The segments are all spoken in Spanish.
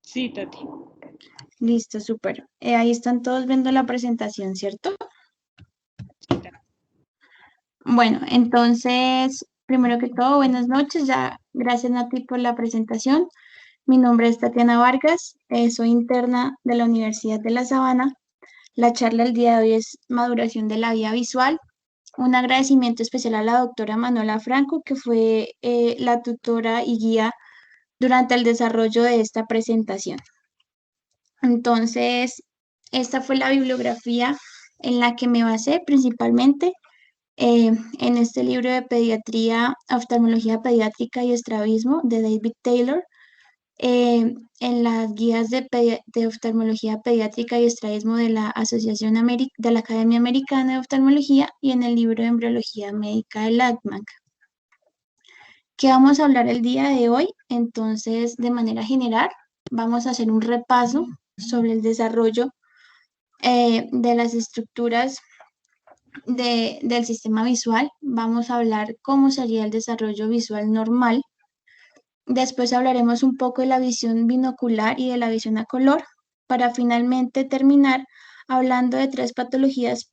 Sí, Tati. Listo, súper. Ahí están todos viendo la presentación, ¿cierto? Sí, Tati. Bueno, entonces, primero que todo, buenas noches. Ya, gracias Nati por la presentación. Mi nombre es Tatiana Vargas, soy interna de la Universidad de La Sabana. La charla del día de hoy es Maduración de la Vida Visual. Un agradecimiento especial a la doctora Manuela Franco, que fue la tutora y guía durante el desarrollo de esta presentación. Entonces, esta fue la bibliografía en la que me basé principalmente en este libro de pediatría, oftalmología pediátrica y estrabismo de David Taylor, en las guías de oftalmología pediátrica y estrabismo de la de la Academia Americana de Oftalmología y en el libro de embriología médica de Lackman. ¿Qué vamos a hablar el día de hoy? Entonces, de manera general, vamos a hacer un repaso sobre el desarrollo de las estructuras del sistema visual. Vamos a hablar cómo sería el desarrollo visual normal. Después hablaremos un poco de la visión binocular y de la visión a color, para finalmente terminar hablando de tres patologías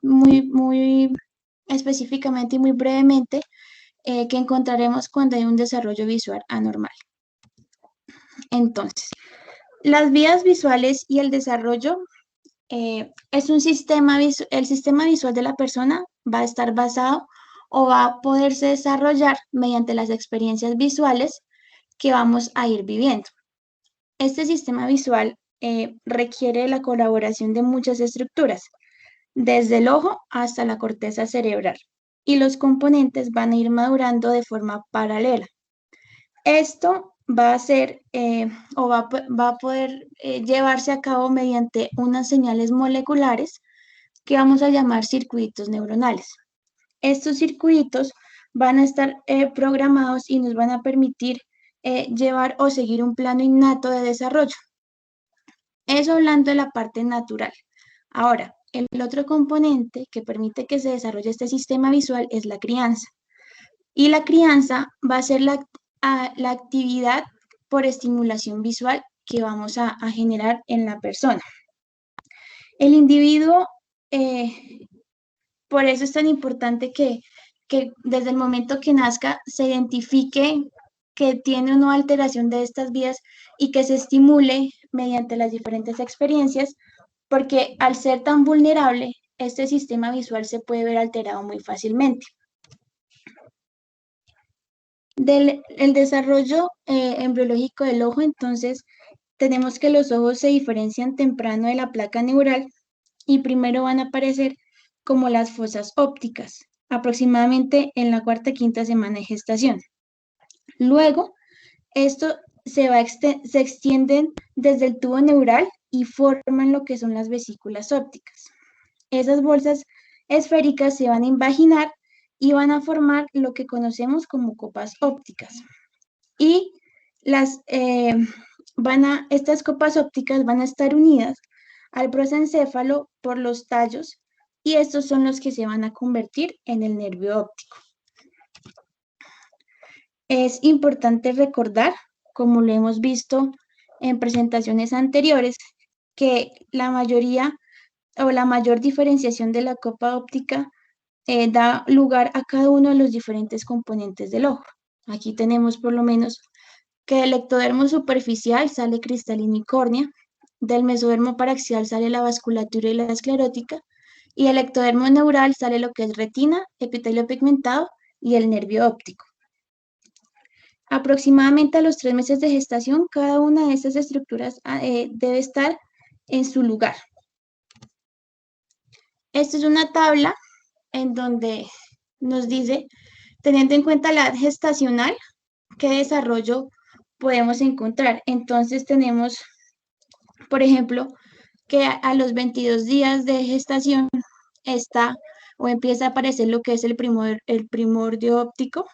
muy específicamente y muy brevemente que encontraremos cuando hay un desarrollo visual anormal. Entonces, las vías visuales y el desarrollo es un sistema, el sistema visual de la persona va a estar basado o va a poderse desarrollar mediante las experiencias visuales que vamos a ir viviendo. Este sistema visual requiere la colaboración de muchas estructuras, desde el ojo hasta la corteza cerebral, y los componentes van a ir madurando de forma paralela. Esto va a ser va a poder llevarse a cabo mediante unas señales moleculares que vamos a llamar circuitos neuronales. Estos circuitos van a estar programados y nos van a permitir llevar o seguir un plano innato de desarrollo. Eso hablando de la parte natural. Ahora, el otro componente que permite que se desarrolle este sistema visual es la crianza. Y la crianza va a ser la actividad por estimulación visual que vamos a generar en la persona. El individuo, por eso es tan importante que desde el momento que nazca se identifique que tiene una alteración de estas vías y que se estimule mediante las diferentes experiencias, porque al ser tan vulnerable, este sistema visual se puede ver alterado muy fácilmente. El desarrollo embriológico del ojo, entonces, tenemos que los ojos se diferencian temprano de la placa neural y primero van a aparecer como las fosas ópticas, aproximadamente en la cuarta o quinta semana de gestación. Luego, esto se extienden desde el tubo neural y forman lo que son las vesículas ópticas. Esas bolsas esféricas se van a invaginar y van a formar lo que conocemos como copas ópticas. Y estas copas ópticas van a estar unidas al prosencéfalo por los tallos y estos son los que se van a convertir en el nervio óptico. Es importante recordar, como lo hemos visto en presentaciones anteriores, que la mayoría o la mayor diferenciación de la copa óptica da lugar a cada uno de los diferentes componentes del ojo. Aquí tenemos por lo menos que del ectodermo superficial sale cristalina y córnea, del mesodermo paraxial sale la vasculatura y la esclerótica, y del ectodermo neural sale lo que es retina, epitelio pigmentado y el nervio óptico. Aproximadamente a los 3 meses de gestación, cada una de estas estructuras debe estar en su lugar. Esta es una tabla en donde nos dice, teniendo en cuenta la edad gestacional, qué desarrollo podemos encontrar. Entonces tenemos, por ejemplo, que a los 22 días de gestación está o empieza a aparecer lo que es el primordio óptico.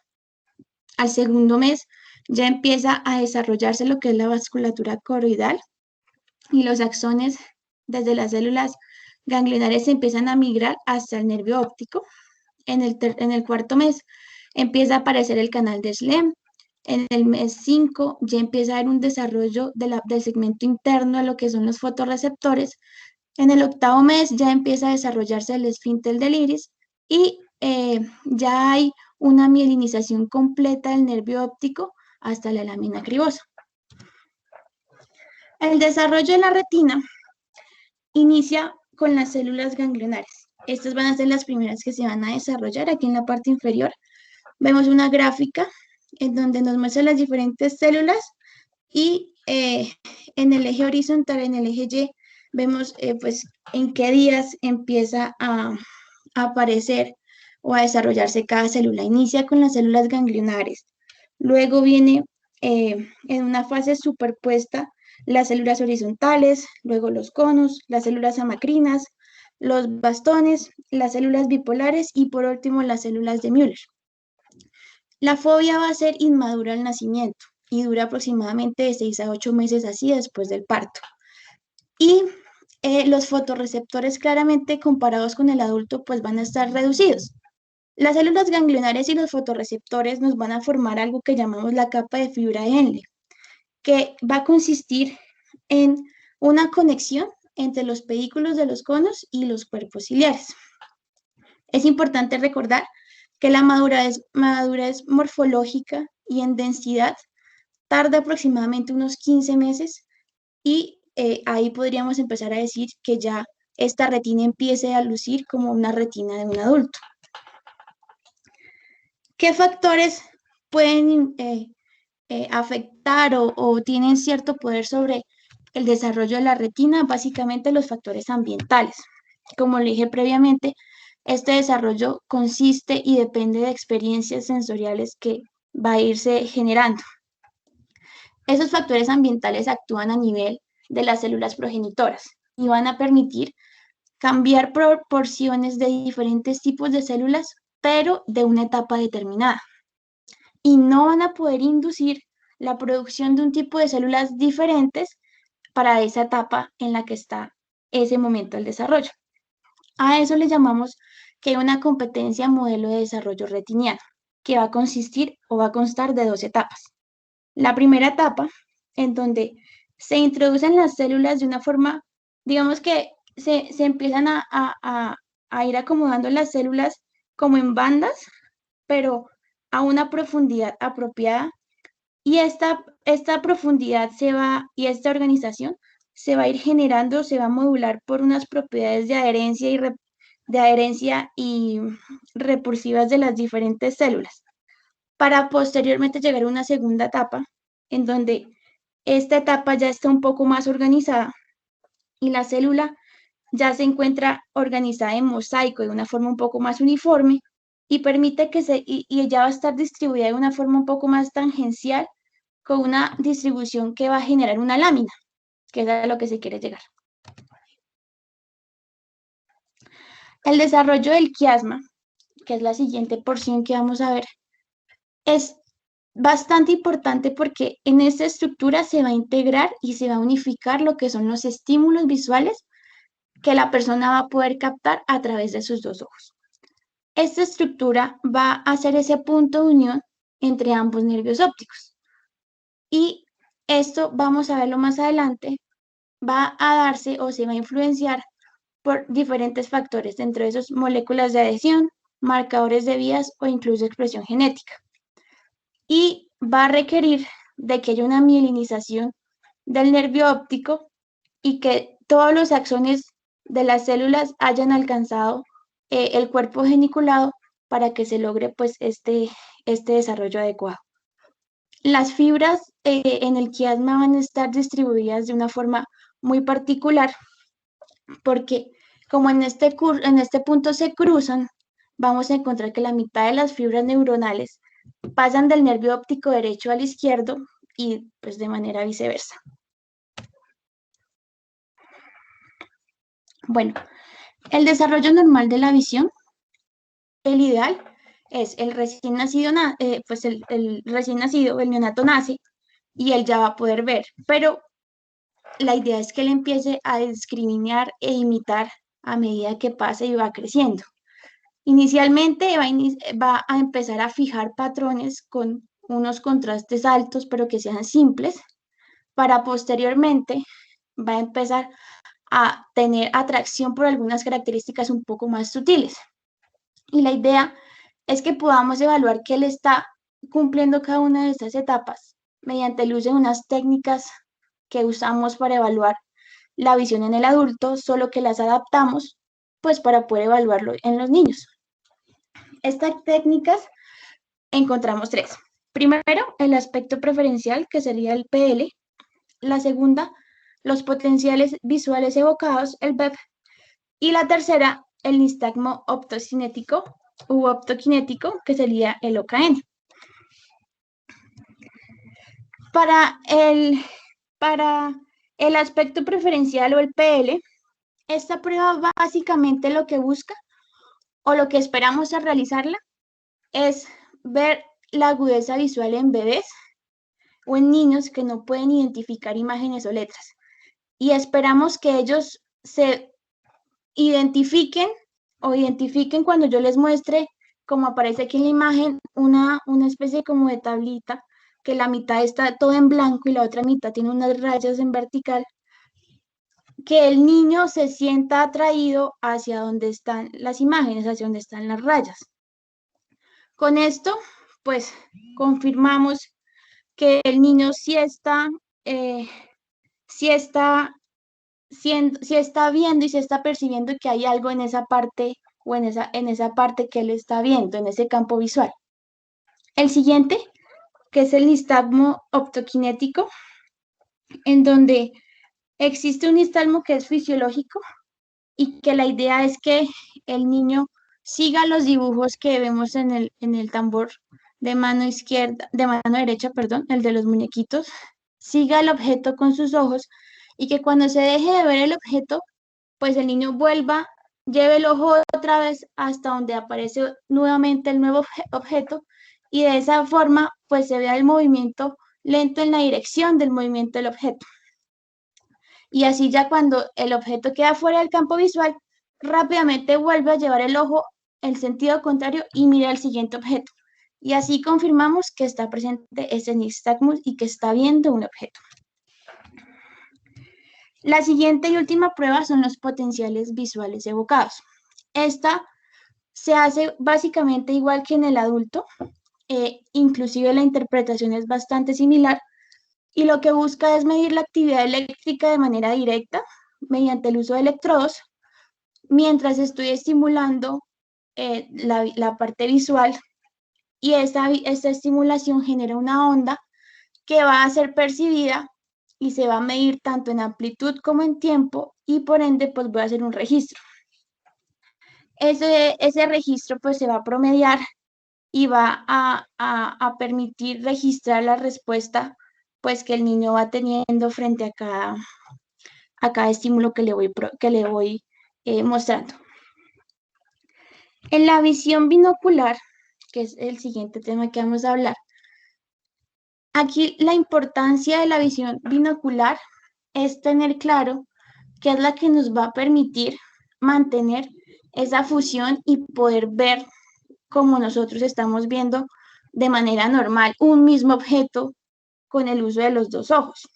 Al segundo mes ya empieza a desarrollarse lo que es la vasculatura coroidal y los axones desde las células ganglionares se empiezan a migrar hasta el nervio óptico. En el cuarto mes empieza a aparecer el canal de Schlemm En el mes 5 ya empieza a haber un desarrollo del segmento interno de lo que son los fotorreceptores. En el octavo mes ya empieza a desarrollarse el esfínter del iris y ya hay una mielinización completa del nervio óptico hasta la lámina cribosa. El desarrollo de la retina inicia con las células ganglionares. Estas van a ser las primeras que se van a desarrollar. Aquí en la parte inferior vemos una gráfica en donde nos muestra las diferentes células y en el eje horizontal, en el eje Y, vemos pues en qué días empieza a aparecer o a desarrollarse cada célula. Inicia con las células ganglionares, luego viene en una fase superpuesta las células horizontales, luego los conos, las células amacrinas, los bastones, las células bipolares y por último las células de Müller. La fobia va a ser inmadura al nacimiento y dura aproximadamente de 6 a 8 meses así después del parto. Y los fotorreceptores claramente comparados con el adulto pues van a estar reducidos. Las células ganglionares y los fotorreceptores nos van a formar algo que llamamos la capa de fibra de Henle, que va a consistir en una conexión entre los pedículos de los conos y los cuerpos ciliares. Es importante recordar que la madurez morfológica y en densidad tarda aproximadamente unos 15 meses y ahí podríamos empezar a decir que ya esta retina empiece a lucir como una retina de un adulto. ¿Qué factores pueden afectar o tienen cierto poder sobre el desarrollo de la retina? Básicamente los factores ambientales. Como le dije previamente, este desarrollo consiste y depende de experiencias sensoriales que va a irse generando. Esos factores ambientales actúan a nivel de las células progenitoras y van a permitir cambiar proporciones de diferentes tipos de células, pero de una etapa determinada. Y no van a poder inducir la producción de un tipo de células diferentes para esa etapa en la que está ese momento del desarrollo. A eso le llamamos que hay una competencia modelo de desarrollo retiniano, que va a consistir o va a constar de 2 etapas. La primera etapa, en donde se introducen las células de una forma, digamos que se empiezan a ir acomodando las células como en bandas, pero a una profundidad apropiada. Y esta profundidad y esta organización se va a ir generando, se va a modular por unas propiedades de adherencia y repulsivas de las diferentes células, para posteriormente llegar a una segunda etapa, en donde esta etapa ya está un poco más organizada y la célula ya se encuentra organizada en mosaico de una forma un poco más uniforme y permite y ya va a estar distribuida de una forma un poco más tangencial con una distribución que va a generar una lámina, que es a lo que se quiere llegar. El desarrollo del quiasma, que es la siguiente porción que vamos a ver, es bastante importante porque en esta estructura se va a integrar y se va a unificar lo que son los estímulos visuales que la persona va a poder captar a través de sus 2 ojos. Esta estructura va a ser ese punto de unión entre ambos nervios ópticos. Y esto, vamos a verlo más adelante, va a darse o se va a influenciar por diferentes factores, entre esos moléculas de adhesión, marcadores de vías o incluso expresión genética. Y va a requerir de que haya una mielinización del nervio óptico y que todos los axones de las células hayan alcanzado el cuerpo geniculado para que se logre pues este desarrollo adecuado. Las fibras en el quiasma van a estar distribuidas de una forma muy particular porque como en este punto se cruzan, vamos a encontrar que la mitad de las fibras neuronales pasan del nervio óptico derecho al izquierdo y pues de manera viceversa. Bueno, el desarrollo normal de la visión, el ideal es el recién nacido, pues el recién nacido, el neonato nace y él ya va a poder ver, pero la idea es que él empiece a discriminar e imitar a medida que pasa y va creciendo. Inicialmente va a empezar a fijar patrones con unos contrastes altos, pero que sean simples, para posteriormente va a empezar a tener atracción por algunas características un poco más sutiles. Y la idea es que podamos evaluar que él está cumpliendo cada una de estas etapas mediante el uso de unas técnicas que usamos para evaluar la visión en el adulto, solo que las adaptamos pues para poder evaluarlo en los niños. Estas técnicas encontramos tres. Primero, el aspecto preferencial, que sería el PL. La segunda, los potenciales visuales evocados, el BEP. Y la tercera, el nistagmo optocinético u optoquinético, que sería el OKN. Para el aspecto preferencial o el PL, esta prueba básicamente lo que busca o lo que esperamos a realizarla es ver la agudeza visual en bebés o en niños que no pueden identificar imágenes o letras. Y esperamos que ellos se identifiquen cuando yo les muestre, como aparece aquí en la imagen, una especie como de tablita, que la mitad está todo en blanco y la otra mitad tiene unas rayas en vertical, que el niño se sienta atraído hacia donde están las imágenes, hacia donde están las rayas. Con esto, pues, confirmamos que el niño sí está viendo y se está percibiendo que hay algo en esa parte o en esa parte que él está viendo, en ese campo visual. El siguiente, que es el nistagmo optoquinético, en donde existe un nistagmo que es fisiológico y que la idea es que el niño siga los dibujos que vemos en el tambor de mano izquierda, de mano derecha, perdón, el de los muñequitos, siga el objeto con sus ojos y que cuando se deje de ver el objeto, pues el niño vuelva, lleve el ojo otra vez hasta donde aparece nuevamente el nuevo objeto y de esa forma pues se vea el movimiento lento en la dirección del movimiento del objeto. Y así ya cuando el objeto queda fuera del campo visual, rápidamente vuelve a llevar el ojo en sentido contrario y mira el siguiente objeto. Y así confirmamos que está presente ese nistagmus y que está viendo un objeto. La siguiente y última prueba son los potenciales visuales evocados. Esta se hace básicamente igual que en el adulto, inclusive la interpretación es bastante similar y lo que busca es medir la actividad eléctrica de manera directa mediante el uso de electrodos mientras estoy estimulando la parte visual y esta estimulación genera una onda que va a ser percibida y se va a medir tanto en amplitud como en tiempo y por ende pues voy a hacer un registro. Ese registro pues se va a promediar y va a permitir registrar la respuesta pues que el niño va teniendo frente a cada estímulo que le voy mostrando. En la visión binocular, que es el siguiente tema que vamos a hablar, aquí la importancia de la visión binocular es tener claro que es la que nos va a permitir mantener esa fusión y poder ver como nosotros estamos viendo de manera normal un mismo objeto con el uso de los dos ojos.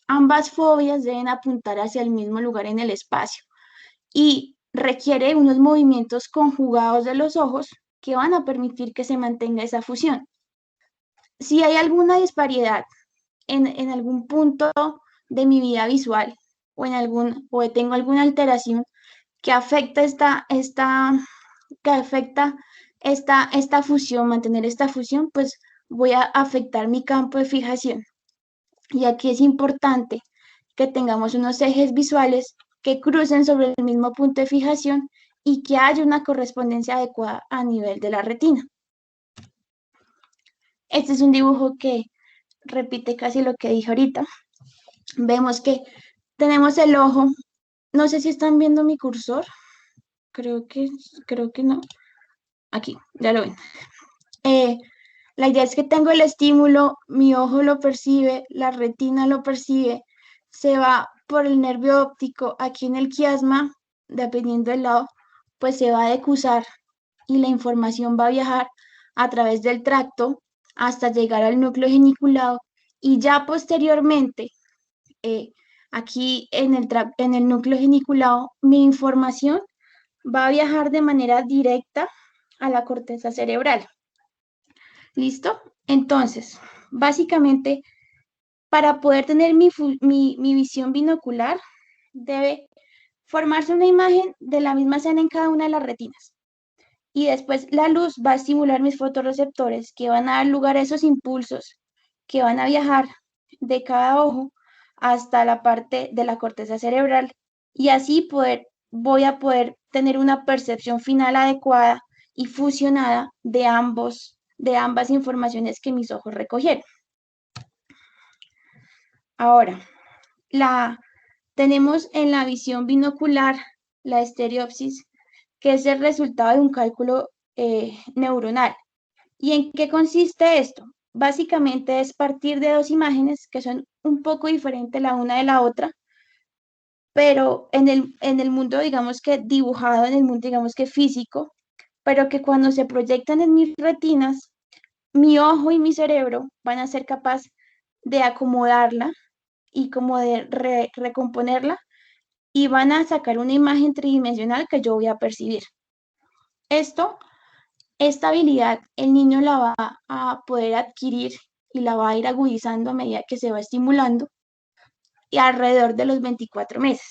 Ambas fobias deben apuntar hacia el mismo lugar en el espacio y requiere unos movimientos conjugados de los ojos que van a permitir que se mantenga esa fusión. Si hay alguna disparidad en algún punto de mi vida visual o tengo alguna alteración que afecta esta fusión, mantener esta fusión, pues voy a afectar mi campo de fijación. Y aquí es importante que tengamos unos ejes visuales que crucen sobre el mismo punto de fijación y que haya una correspondencia adecuada a nivel de la retina. Este es un dibujo que repite casi lo que dije ahorita. Vemos que tenemos el ojo. No sé si están viendo mi cursor. Creo que no. Aquí, ya lo ven. La idea es que tengo el estímulo, mi ojo lo percibe, la retina lo percibe, se va por el nervio óptico aquí en el quiasma, dependiendo del lado, pues se va a decusar y la información va a viajar a través del tracto hasta llegar al núcleo geniculado y ya posteriormente, eh, aquí en el núcleo geniculado, mi información va a viajar de manera directa a la corteza cerebral. ¿Listo? Entonces, básicamente, para poder tener mi visión binocular, debe formarse una imagen de la misma escena en cada una de las retinas. Y después la luz va a estimular mis fotorreceptores que van a dar lugar a esos impulsos que van a viajar de cada ojo hasta la parte de la corteza cerebral. Y así voy a poder tener una percepción final adecuada y fusionada de ambas informaciones que mis ojos recogieron. Ahora, tenemos en la visión binocular la estereopsis, que es el resultado de un cálculo neuronal. ¿Y en qué consiste esto? Básicamente es partir de dos imágenes que son un poco diferentes la una de la otra, pero en el mundo, digamos que dibujado, en el mundo, digamos que físico, pero que cuando se proyectan en mis retinas, mi ojo y mi cerebro van a ser capaces de acomodarla y como de recomponerla y van a sacar una imagen tridimensional que yo voy a percibir. Esta habilidad el niño la va a poder adquirir y la va a ir agudizando a medida que se va estimulando y alrededor de los 24 meses,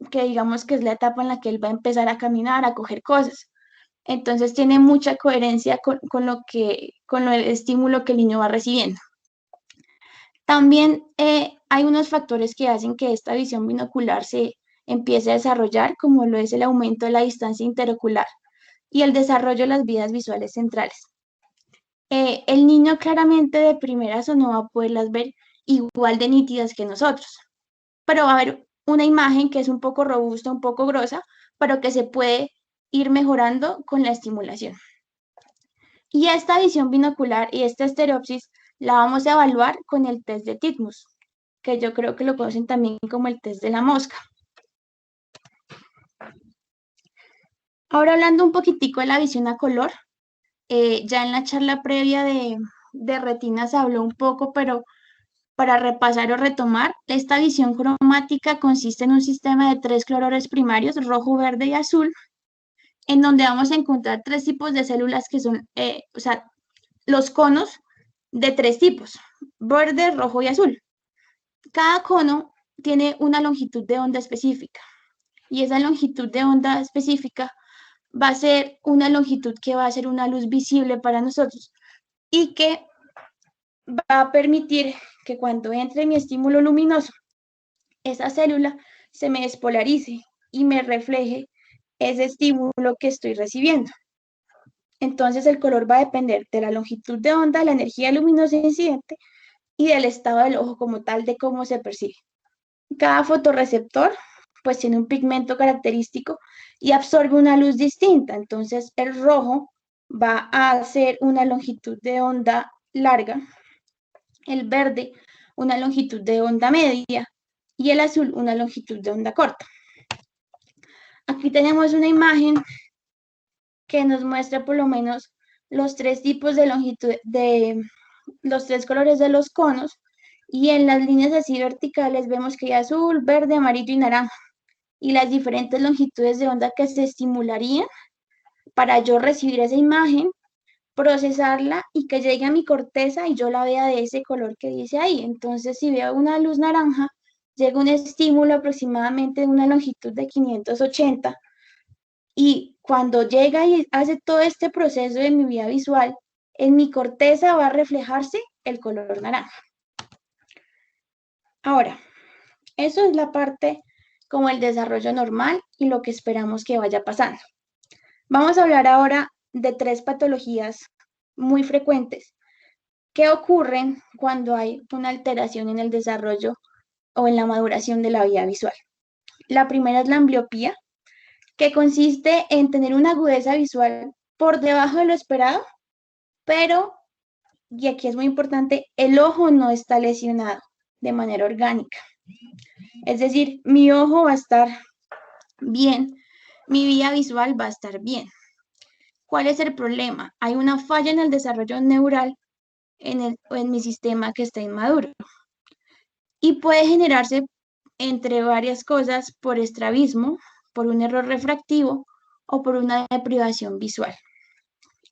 que digamos que es la etapa en la que él va a empezar a caminar, a coger cosas. Entonces tiene mucha coherencia con el estímulo que el niño va recibiendo. También hay unos factores que hacen que esta visión binocular se empiece a desarrollar, como lo es el aumento de la distancia interocular y el desarrollo de las vías visuales centrales. El niño claramente de primeras o no va a poderlas ver igual de nítidas que nosotros, pero va a haber una imagen que es un poco robusta, un poco grosa, pero que se puede ir mejorando con la estimulación. Y esta visión binocular y esta estereopsis la vamos a evaluar con el test de Titmus, que yo creo que lo conocen también como el test de la mosca. Ahora hablando un poquitico de la visión a color, ya en la charla previa de retina se habló un poco, pero para repasar o retomar, esta visión cromática consiste en un sistema de tres colores primarios, rojo, verde y azul, en donde vamos a encontrar tres tipos de células que son, o sea, los conos de tres tipos, verde, rojo y azul. Cada cono tiene una longitud de onda específica y esa longitud de onda específica va a ser una longitud que va a ser una luz visible para nosotros y que va a permitir que cuando entre mi estímulo luminoso, esa célula se me despolarice y me refleje ese estímulo que estoy recibiendo. Entonces el color va a depender de la longitud de onda, la energía luminosa incidente y del estado del ojo como tal, de cómo se percibe. Cada fotorreceptor pues tiene un pigmento característico y absorbe una luz distinta. Entonces el rojo va a hacer una longitud de onda larga, el verde una longitud de onda media y el azul una longitud de onda corta. Aquí tenemos una imagen que nos muestra por lo menos los tres tipos de longitud de los tres colores de los conos y en las líneas así verticales vemos que hay azul, verde, amarillo y naranja y las diferentes longitudes de onda que se estimularían para yo recibir esa imagen, procesarla y que llegue a mi corteza y yo la vea de ese color que dice ahí. Entonces, si veo una luz naranja, llega un estímulo aproximadamente de una longitud de 580 y cuando llega y hace todo este proceso de mi vía visual, en mi corteza va a reflejarse el color naranja. Ahora, eso es la parte como el desarrollo normal y lo que esperamos que vaya pasando. Vamos a hablar ahora de tres patologías muy frecuentes que ocurren cuando hay una alteración en el desarrollo o en la maduración de la vía visual. La primera es la ambliopía, que consiste en tener una agudeza visual por debajo de lo esperado, pero, y aquí es muy importante, el ojo no está lesionado de manera orgánica. Es decir, mi ojo va a estar bien, mi vía visual va a estar bien. ¿Cuál es el problema? Hay una falla en el desarrollo neural en mi sistema que está inmaduro. Y puede generarse entre varias cosas por estrabismo, por un error refractivo o por una deprivación visual.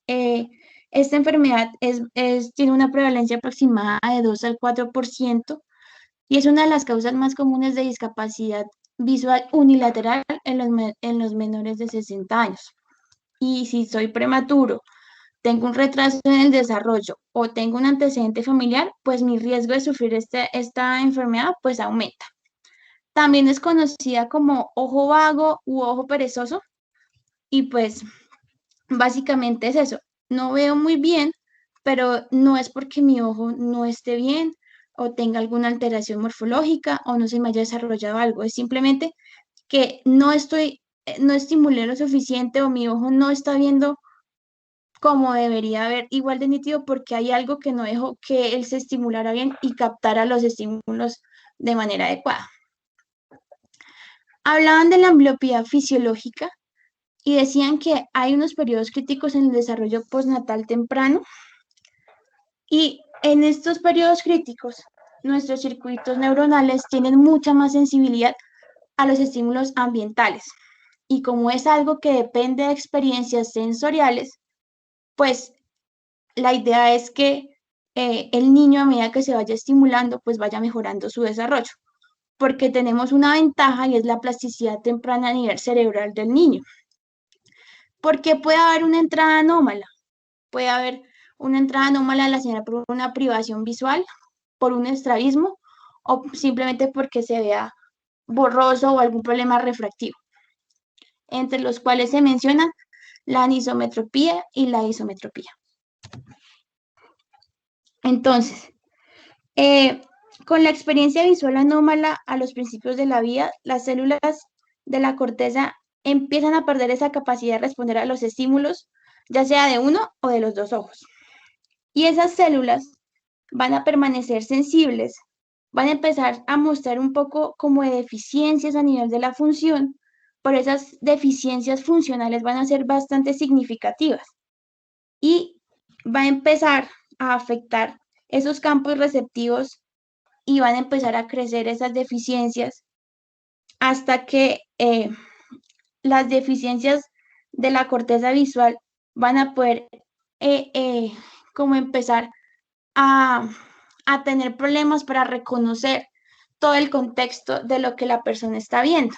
Eh, esta enfermedad tiene una prevalencia aproximada de 2 al 4% y es una de las causas más comunes de discapacidad visual unilateral en los menores de 60 años. Y si soy prematuro, tengo un retraso en el desarrollo o tengo un antecedente familiar, pues mi riesgo de sufrir esta enfermedad pues aumenta. También es conocida como ojo vago u ojo perezoso y pues básicamente es eso. No veo muy bien, pero no es porque mi ojo no esté bien o tenga alguna alteración morfológica o no se me haya desarrollado algo. Es simplemente que no estimulé lo suficiente o mi ojo no está viendo como debería ver igual de nítido porque hay algo que no dejó que él se estimulara bien y captara los estímulos de manera adecuada. Hablaban de la ambliopía fisiológica y decían que hay unos periodos críticos en el desarrollo postnatal temprano y en estos periodos críticos nuestros circuitos neuronales tienen mucha más sensibilidad a los estímulos ambientales y como es algo que depende de experiencias sensoriales, pues la idea es que el niño a medida que se vaya estimulando, pues vaya mejorando su desarrollo, porque tenemos una ventaja y es la plasticidad temprana a nivel cerebral del niño. Porque puede haber una entrada anómala, puede haber una entrada anómala relacionada por una privación visual, por un estrabismo o simplemente porque se vea borroso o algún problema refractivo, entre los cuales se mencionan la anisometropía y la isometropía. Entonces, con la experiencia visual anómala a los principios de la vida, las células de la corteza empiezan a perder esa capacidad de responder a los estímulos, ya sea de uno o de los dos ojos. Y esas células van a permanecer sensibles, van a empezar a mostrar un poco como de deficiencias a nivel de la función, pero esas deficiencias funcionales van a ser bastante significativas y va a empezar a afectar esos campos receptivos y van a empezar a crecer esas deficiencias hasta que las deficiencias de la corteza visual van a poder como empezar a, a tener problemas para reconocer todo el contexto de lo que la persona está viendo.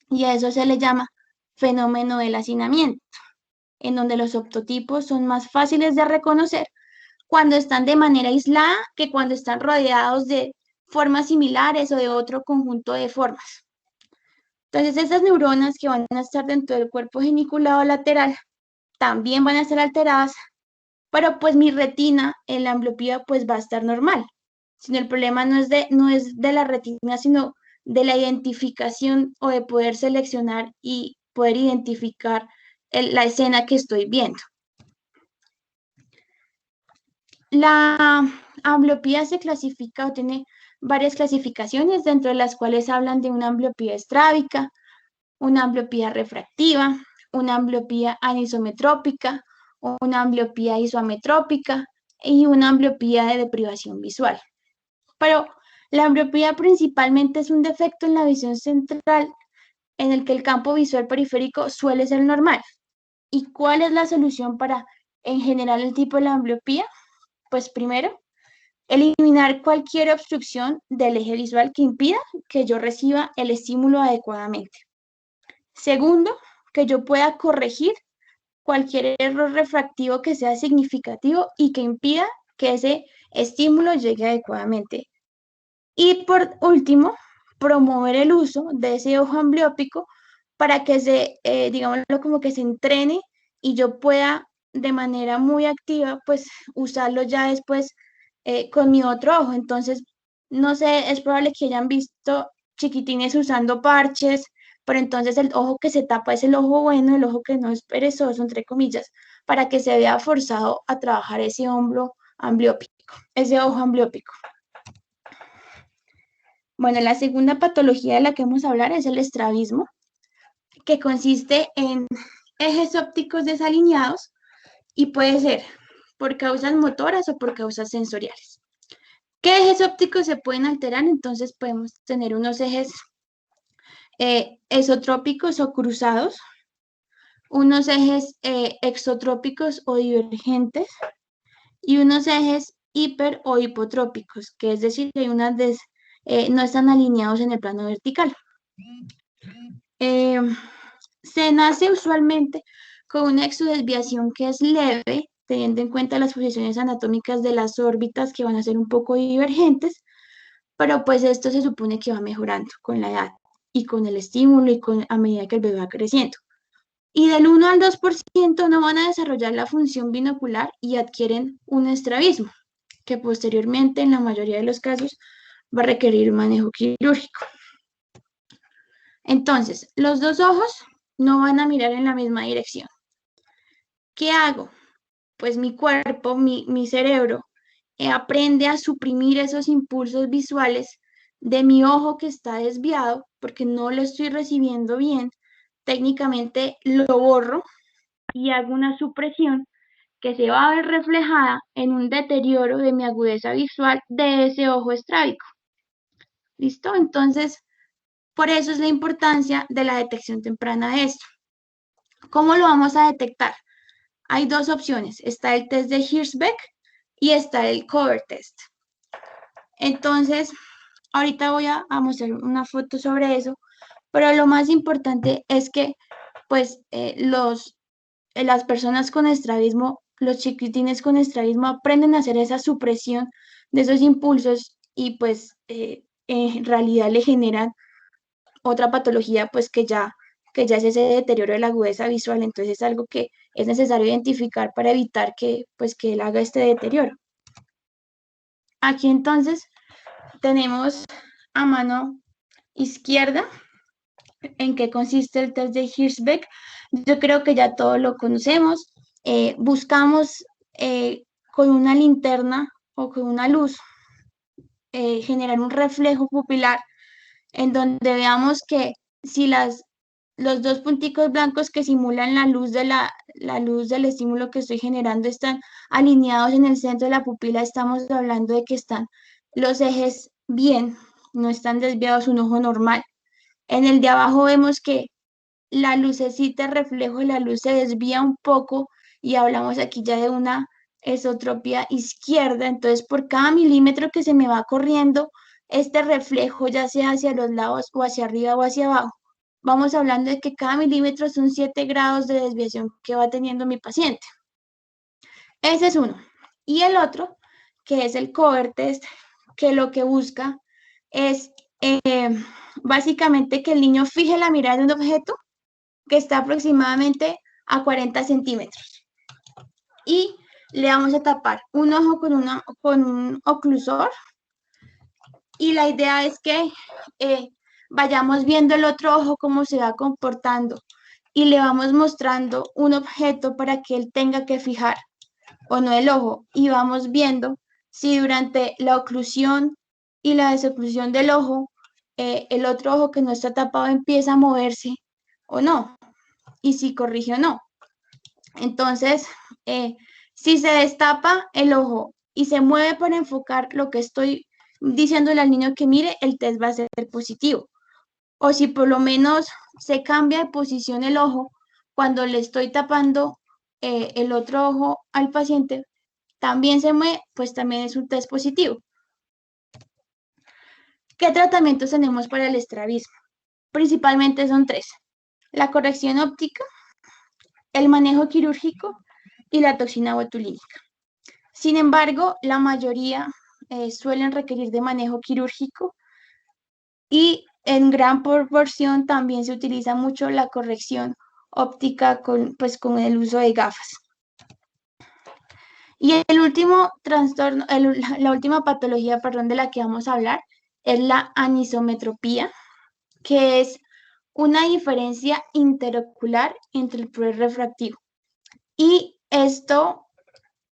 Y a eso se le llama fenómeno del hacinamiento, en donde los optotipos son más fáciles de reconocer cuando están de manera aislada que cuando están rodeados de formas similares o de otro conjunto de formas. Entonces, esas neuronas que van a estar dentro del cuerpo geniculado lateral también van a estar alteradas, pero pues mi retina en la ambliopía pues va a estar normal. Sino el problema no es de la retina, sino de la identificación o de poder seleccionar y poder identificar la escena que estoy viendo. La ambliopía se clasifica o tiene varias clasificaciones, dentro de las cuales hablan de una ambliopía estrábica, una ambliopía refractiva, una ambliopía anisometrópica, una ambliopía isoametrópica y una ambliopía de deprivación visual. Pero la ambliopía principalmente es un defecto en la visión central en el que el campo visual periférico suele ser normal. ¿Y cuál es la solución para, en general, el tipo de la ambliopía? Pues primero, eliminar cualquier obstrucción del eje visual que impida que yo reciba el estímulo adecuadamente. Segundo, que yo pueda corregir cualquier error refractivo que sea significativo y que impida que ese estímulo llegue adecuadamente. Y por último, promover el uso de ese ojo ambliópico para que digámoslo como que se entrene y yo pueda de manera muy activa, pues usarlo ya después con mi otro ojo. Entonces, no sé, es probable que hayan visto chiquitines usando parches, pero entonces el ojo que se tapa es el ojo bueno, el ojo que no es perezoso, entre comillas, para que se vea forzado a trabajar ese hombro ambliópico, ese ojo ambliópico. Bueno, la segunda patología de la que vamos a hablar es el estrabismo, que consiste en ejes ópticos desalineados y puede ser por causas motoras o por causas sensoriales. ¿Qué ejes ópticos se pueden alterar? Entonces podemos tener unos ejes esotrópicos o cruzados, unos ejes exotrópicos o divergentes y unos ejes hiper o hipotrópicos, que es decir, que hay no están alineados en el plano vertical. Se nace usualmente con una exodesviación que es leve, teniendo en cuenta las posiciones anatómicas de las órbitas que van a ser un poco divergentes, pero pues esto se supone que va mejorando con la edad y con el estímulo y a medida que el bebé va creciendo. Y del 1 al 2% no van a desarrollar la función binocular y adquieren un estrabismo, que posteriormente, en la mayoría de los casos, va a requerir manejo quirúrgico. Entonces, los dos ojos no van a mirar en la misma dirección. ¿Qué hago? Pues mi cuerpo, mi cerebro, aprende a suprimir esos impulsos visuales de mi ojo que está desviado porque no lo estoy recibiendo bien. Técnicamente lo borro y hago una supresión que se va a ver reflejada en un deterioro de mi agudeza visual de ese ojo estrábico. ¿Listo? Entonces, por eso es la importancia de la detección temprana de esto. ¿Cómo lo vamos a detectar? Hay dos opciones. Está el test de Hirschbeck y está el cover test. Entonces, ahorita voy a mostrar una foto sobre eso, pero lo más importante es que, pues, las personas con estrabismo, los chiquitines con estrabismo aprenden a hacer esa supresión de esos impulsos y pues en realidad le generan otra patología pues que ya es ese deterioro de la agudeza visual. Entonces es algo que es necesario identificar para evitar que pues que él haga este deterioro. Aquí entonces tenemos a mano izquierda en qué consiste el test de Hirschbeck. Yo creo que ya todos lo conocemos. Buscamos con una linterna o con una luz generar un reflejo pupilar en donde veamos que si los dos punticos blancos que simulan la luz del estímulo que estoy generando están alineados en el centro de la pupila, estamos hablando de que están los ejes bien, no están desviados, un ojo normal. En el de abajo vemos que la lucecita, el reflejo de la luz se desvía un poco y hablamos aquí ya de una esotropía izquierda. Entonces, por cada milímetro que se me va corriendo, este reflejo, ya sea hacia los lados o hacia arriba o hacia abajo, vamos hablando de que cada milímetro son 7 grados de desviación que va teniendo mi paciente. Ese es uno. Y el otro, que es el cover test, que lo que busca es básicamente que el niño fije la mirada en un objeto que está aproximadamente a 40 centímetros. Y le vamos a tapar un ojo con un oclusor. Y la idea es que vayamos viendo el otro ojo cómo se va comportando. Y le vamos mostrando un objeto para que él tenga que fijar o no el ojo. Y vamos viendo si durante la oclusión y la desoclusión del ojo, el otro ojo que no está tapado empieza a moverse o no. Y si corrige o no. Entonces, si se destapa el ojo y se mueve para enfocar lo que estoy diciéndole al niño que mire, el test va a ser positivo. O si por lo menos se cambia de posición el ojo cuando le estoy tapando el otro ojo al paciente, también se mueve, pues también es un test positivo. ¿Qué tratamientos tenemos para el estrabismo? Principalmente son 3. La corrección óptica, el manejo quirúrgico y la toxina botulínica. Sin embargo, la mayoría suelen requerir de manejo quirúrgico y en gran proporción también se utiliza mucho la corrección óptica con el uso de gafas. Y el último trastorno, la última patología, de la que vamos a hablar es la anisometropía, que es una diferencia interocular entre el flujo refractivo. Y esto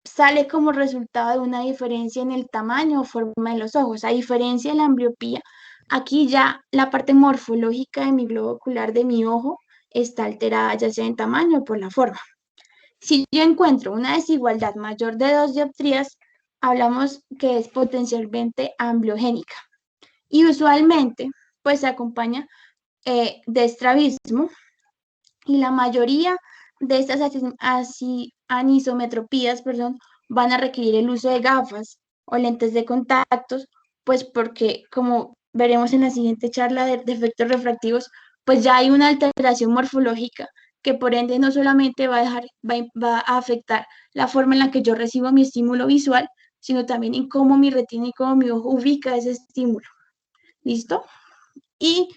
sale como resultado de una diferencia en el tamaño o forma de los ojos. A diferencia de la ambliopía, aquí ya la parte morfológica de mi globo ocular de mi ojo está alterada, ya sea en tamaño o por la forma. Si yo encuentro una desigualdad mayor de 2 dioptrías, hablamos que es potencialmente ambliogénica. Y usualmente, pues se acompaña de estrabismo, y la mayoría de estas anisometropías, perdón, van a requerir el uso de gafas o lentes de contactos, pues porque, como veremos en la siguiente charla de efectos refractivos, pues ya hay una alteración morfológica que por ende no solamente va a afectar la forma en la que yo recibo mi estímulo visual, sino también en cómo mi retina y cómo mi ojo ubica ese estímulo. ¿Listo? Y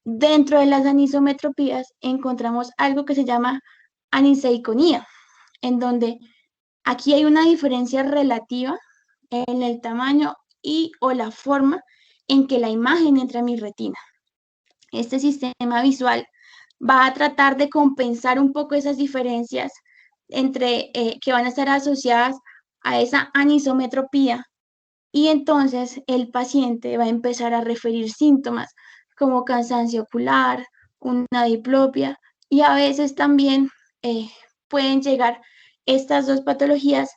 dentro de las anisometropías encontramos algo que se llama aniseiconía, en donde aquí hay una diferencia relativa en el tamaño y o la forma en que la imagen entra a mi retina. Este sistema visual va a tratar de compensar un poco esas diferencias que van a estar asociadas a esa anisometropía, y entonces el paciente va a empezar a referir síntomas como cansancio ocular, una diplopia, y a veces también eh, pueden llegar estas dos patologías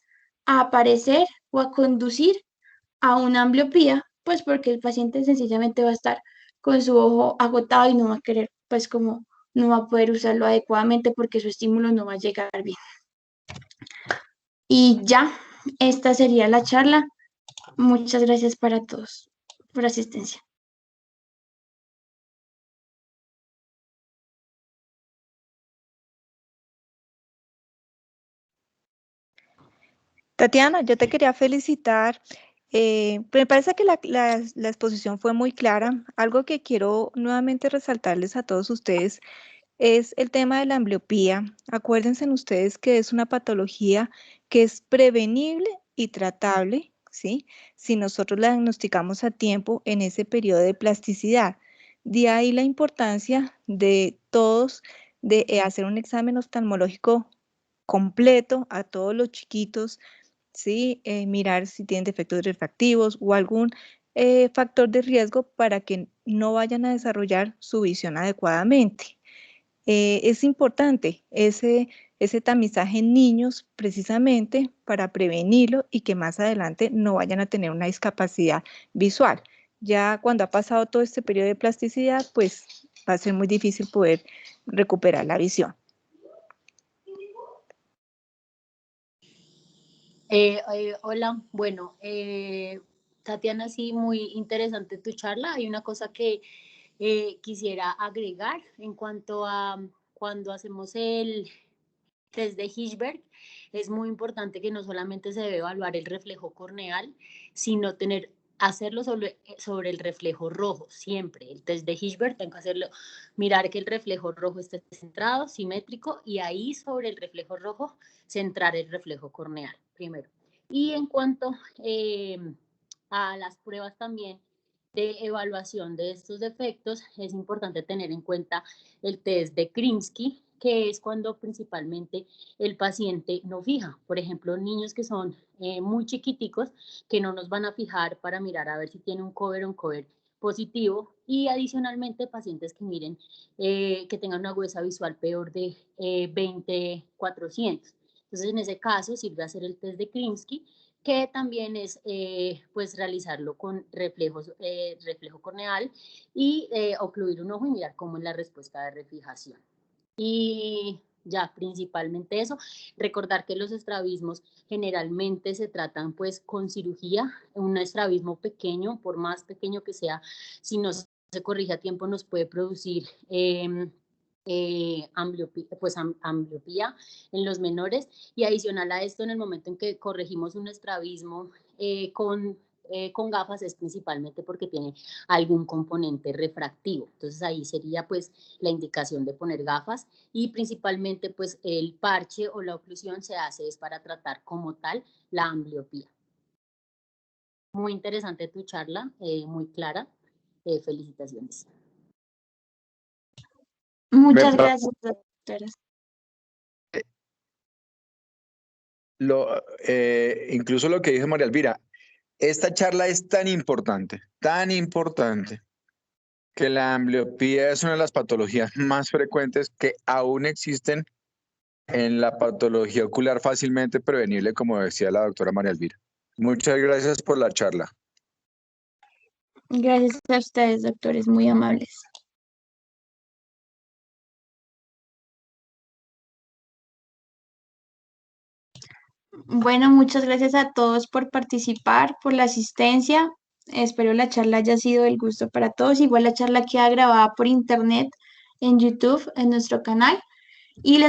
a aparecer o a conducir a una ambliopía, pues porque el paciente sencillamente va a estar con su ojo agotado y no va a querer, pues como no va a poder usarlo adecuadamente porque su estímulo no va a llegar bien. Y ya, esta sería la charla. Muchas gracias para todos por asistencia. Tatiana, yo te quería felicitar. Me parece que la exposición fue muy clara. Algo que quiero nuevamente resaltarles a todos ustedes es el tema de la ambliopía. Acuérdense ustedes que es una patología que es prevenible y tratable, ¿sí? Si nosotros la diagnosticamos a tiempo en ese periodo de plasticidad. De ahí la importancia de todos de hacer un examen oftalmológico completo a todos los chiquitos, ¿sí? Mirar si tienen defectos refractivos o algún factor de riesgo para que no vayan a desarrollar su visión adecuadamente. Es importante ese tamizaje en niños precisamente para prevenirlo y que más adelante no vayan a tener una discapacidad visual. Ya cuando ha pasado todo este periodo de plasticidad, pues va a ser muy difícil poder recuperar la visión. Hola, bueno, Tatiana, sí, muy interesante tu charla. Hay una cosa que quisiera agregar en cuanto a cuando hacemos el test de Hirschberg. Es muy importante que no solamente se debe evaluar el reflejo corneal, sino hacerlo sobre el reflejo rojo, siempre. El test de Hirschberg tengo que hacerlo, mirar que el reflejo rojo esté centrado, simétrico, y ahí sobre el reflejo rojo centrar el reflejo corneal primero. Y en cuanto a las pruebas también de evaluación de estos defectos, es importante tener en cuenta el test de Krimsky, que es cuando principalmente el paciente no fija. Por ejemplo, niños que son muy chiquiticos, que no nos van a fijar para mirar a ver si tiene un cover o un cover positivo, y adicionalmente pacientes que miren, que tengan una agudeza visual peor de 20/400. Entonces, en ese caso, sirve hacer el test de Krimsky, que también es pues realizarlo con reflejo corneal y ocluir un ojo y mirar cómo es la respuesta de refijación. Y ya, principalmente eso, recordar que los estrabismos generalmente se tratan pues con cirugía. Un estrabismo pequeño, por más pequeño que sea, si no se corrige a tiempo, nos puede producir ambliopía en los menores, y adicional a esto, en el momento en que corregimos un estrabismo con gafas, es principalmente porque tiene algún componente refractivo. Entonces ahí sería pues la indicación de poner gafas, y principalmente pues el parche o la oclusión se hace es para tratar como tal la ambliopía. Muy interesante tu charla, muy clara. Felicitaciones. Muchas gracias, doctora. Incluso lo que dijo María Elvira, esta charla es tan importante, que la ambliopía es una de las patologías más frecuentes que aún existen en la patología ocular fácilmente prevenible, como decía la doctora María Elvira. Muchas gracias por la charla. Gracias a ustedes, doctores, muy amables. Bueno, muchas gracias a todos por participar, por la asistencia. Espero la charla haya sido del gusto para todos. Igual la charla queda grabada por internet en YouTube, en nuestro canal. Y les